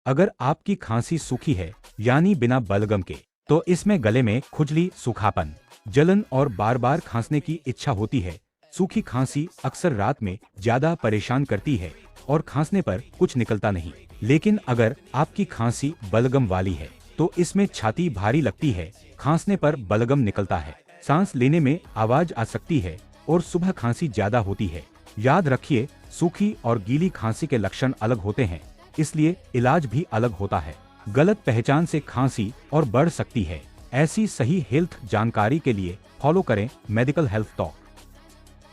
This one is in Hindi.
अगर आपकी खांसी सूखी है यानी बिना बलगम के, तो इसमें गले में खुजली, सूखापन, जलन और बार बार खांसने की इच्छा होती है। सूखी खांसी अक्सर रात में ज्यादा परेशान करती है और खांसने पर कुछ निकलता नहीं। लेकिन अगर आपकी खांसी बलगम वाली है तो इसमें छाती भारी लगती है, खांसने पर बलगम निकलता है, सांस लेने में आवाज आ सकती है और सुबह खांसी ज्यादा होती है। याद रखिए, सूखी और गीली खांसी के लक्षण अलग होते हैं, इसलिए इलाज भी अलग होता है। गलत पहचान से खांसी और बढ़ सकती है। ऐसी सही हेल्थ जानकारी के लिए फॉलो करें मेडिकल हेल्थ टॉक।